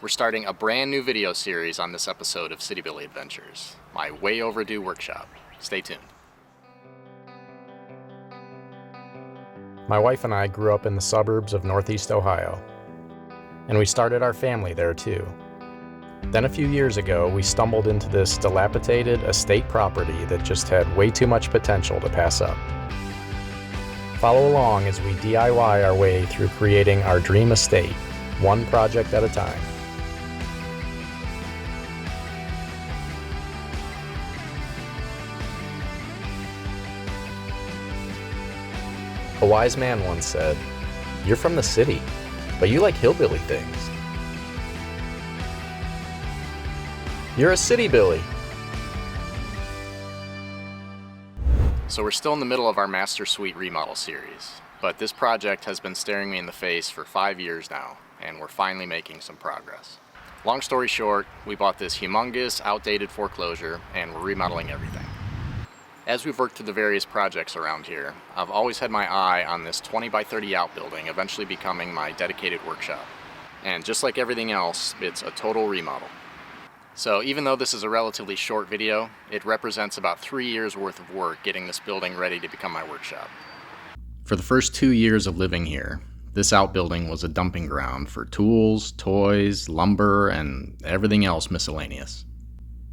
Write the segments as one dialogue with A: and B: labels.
A: We're starting a brand new video series on this episode of CityBilly Adventures, my way overdue workshop. Stay tuned.
B: My wife and I grew up in the suburbs of Northeast Ohio, and we started our family there too. Then a few years ago, we stumbled into this dilapidated estate property that just had way too much potential to pass up. Follow along as we DIY our way through creating our dream estate, one project at a time. A wise man once said, "You're from the city, but you like hillbilly things. You're a CityBilly."
A: So we're still in the middle of our Master Suite remodel series, but this project has been staring me in the face for 5 years now, and we're finally making some progress. Long story short, we bought this humongous, outdated foreclosure, and we're remodeling everything. As we've worked through the various projects around here, I've always had my eye on this 20 by 30 outbuilding eventually becoming my dedicated workshop. And just like everything else, it's a total remodel. So even though this is a relatively short video, it represents about 3 years worth of work getting this building ready to become my workshop. For the first 2 years of living here, this outbuilding was a dumping ground for tools, toys, lumber, and everything else miscellaneous.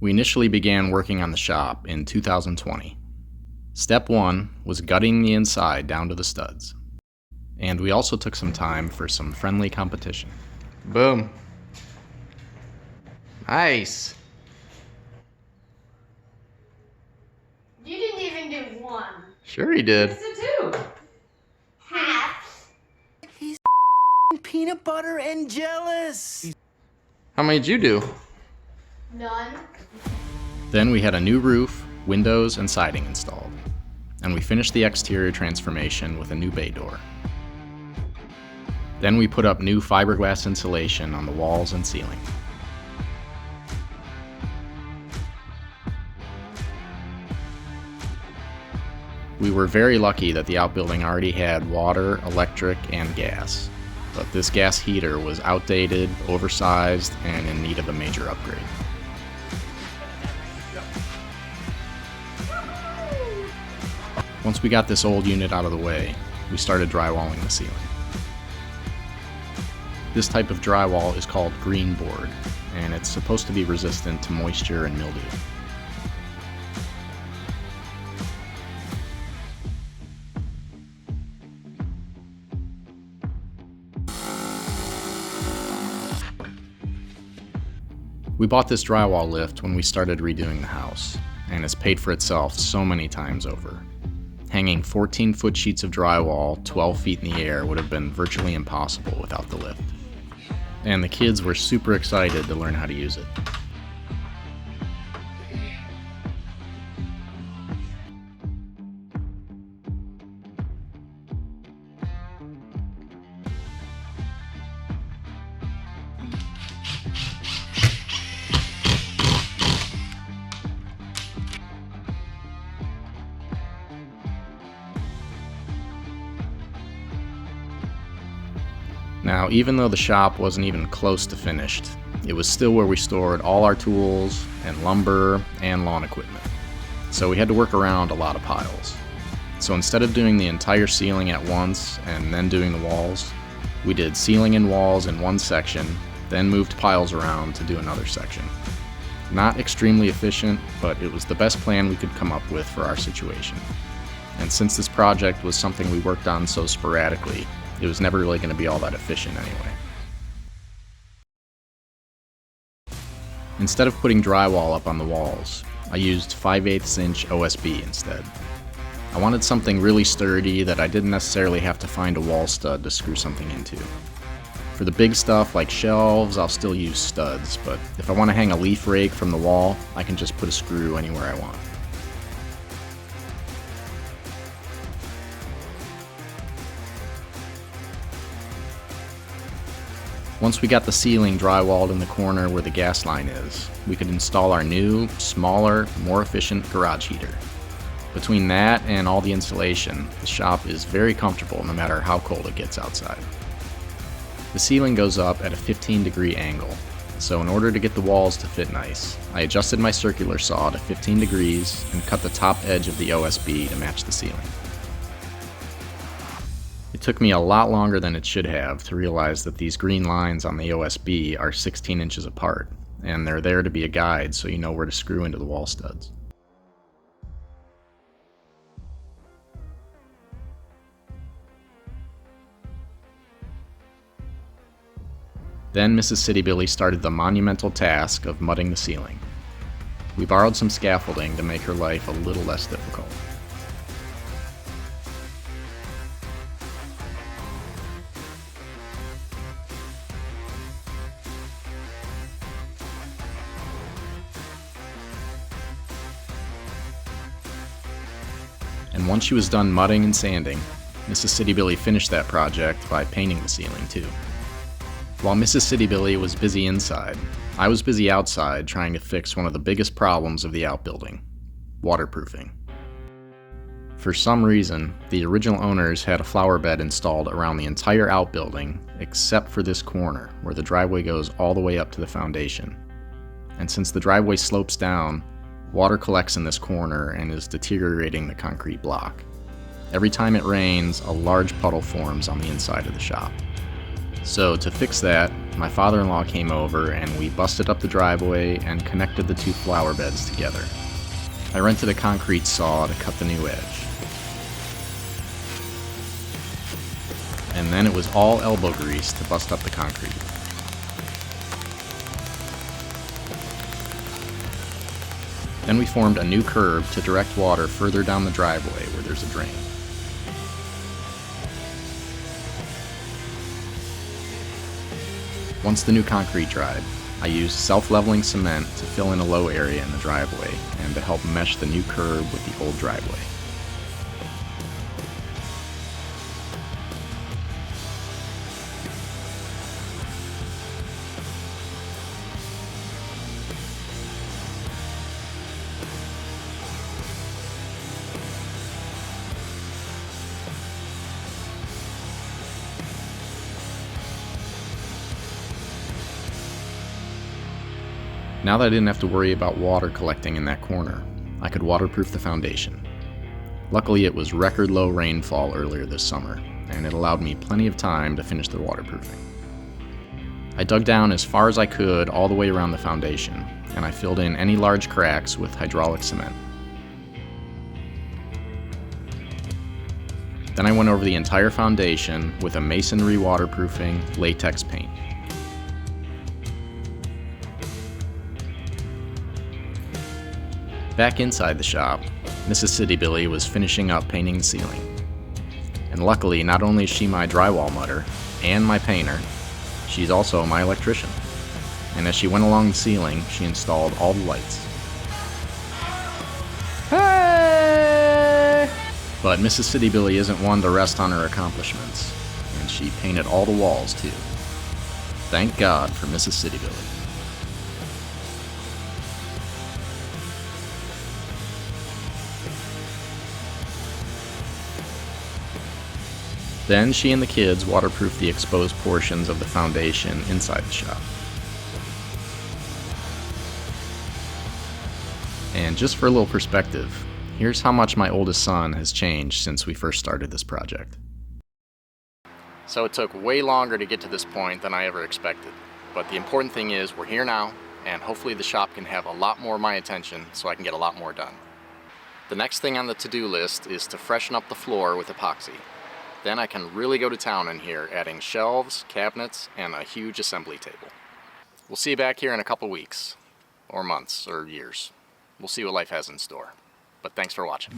A: We initially began working on the shop in 2020. Step 1 was gutting the inside down to the studs. And we also took some time for some friendly competition. Boom. Nice.
C: You didn't even do one.
A: Sure he did.
C: It's a 2. Half.
D: He's peanut butter and jealous.
A: How many did you do?
C: None.
A: Then we had a new roof, windows, and siding installed. And we finished the exterior transformation with a new bay door. Then we put up new fiberglass insulation on the walls and ceiling. We were very lucky that the outbuilding already had water, electric, and gas. But this gas heater was outdated, oversized, and in need of a major upgrade. Once we got this old unit out of the way, we started drywalling the ceiling. This type of drywall is called green board, and it's supposed to be resistant to moisture and mildew. We bought this drywall lift when we started redoing the house, and it's paid for itself so many times over. Hanging 14-foot sheets of drywall 12 feet in the air would have been virtually impossible without the lift. And the kids were super excited to learn how to use it. Now, even though the shop wasn't even close to finished, it was still where we stored all our tools and lumber and lawn equipment. So we had to work around a lot of piles. So instead of doing the entire ceiling at once and then doing the walls, we did ceiling and walls in one section, then moved piles around to do another section. Not extremely efficient, but it was the best plan we could come up with for our situation. And since this project was something we worked on so sporadically, it was never really going to be all that efficient anyway. Instead of putting drywall up on the walls, I used 5/8 inch OSB instead. I wanted something really sturdy that I didn't necessarily have to find a wall stud to screw something into. For the big stuff like shelves, I'll still use studs, but if I want to hang a leaf rake from the wall, I can just put a screw anywhere I want. Once we got the ceiling drywalled in the corner where the gas line is, we could install our new, smaller, more efficient garage heater. Between that and all the insulation, the shop is very comfortable no matter how cold it gets outside. The ceiling goes up at a 15-degree angle, So in order to get the walls to fit nice, I adjusted my circular saw to 15 degrees and cut the top edge of the OSB to match the ceiling. It took me a lot longer than it should have to realize that these green lines on the OSB are 16 inches apart, and they're there to be a guide so you know where to screw into the wall studs. Then Mrs. CityBilly started the monumental task of mudding the ceiling. We borrowed some scaffolding to make her life a little less difficult. And once she was done mudding and sanding, Mrs. CityBilly finished that project by painting the ceiling too. While Mrs. CityBilly was busy inside, I was busy outside trying to fix one of the biggest problems of the outbuilding: waterproofing. For some reason, the original owners had a flower bed installed around the entire outbuilding except for this corner where the driveway goes all the way up to the foundation. And since the driveway slopes down, water collects in this corner and is deteriorating the concrete block. Every time it rains, a large puddle forms on the inside of the shop. So to fix that, my father-in-law came over and we busted up the driveway and connected the two flower beds together. I rented a concrete saw to cut the new edge. And then it was all elbow grease to bust up the concrete. Then we formed a new curb to direct water further down the driveway where there's a drain. Once the new concrete dried, I used self-leveling cement to fill in a low area in the driveway and to help mesh the new curb with the old driveway. Now that I didn't have to worry about water collecting in that corner, I could waterproof the foundation. Luckily, it was record low rainfall earlier this summer, and it allowed me plenty of time to finish the waterproofing. I dug down as far as I could all the way around the foundation, and I filled in any large cracks with hydraulic cement. Then I went over the entire foundation with a masonry waterproofing latex paint. Back inside the shop, Mrs. CityBilly was finishing up painting the ceiling. And luckily, not only is she my drywall mudder and my painter, she's also my electrician. And as she went along the ceiling, she installed all the lights. Hey! But Mrs. CityBilly isn't one to rest on her accomplishments, and she painted all the walls too. Thank God for Mrs. CityBilly. Then she and the kids waterproofed the exposed portions of the foundation inside the shop. And just for a little perspective, here's how much my oldest son has changed since we first started this project. So it took way longer to get to this point than I ever expected. But the important thing is we're here now, and hopefully the shop can have a lot more of my attention so I can get a lot more done. The next thing on the to-do list is to freshen up the floor with epoxy. Then I can really go to town in here, adding shelves, cabinets, and a huge assembly table. We'll see you back here in a couple weeks, or months, or years. We'll see what life has in store. But thanks for watching.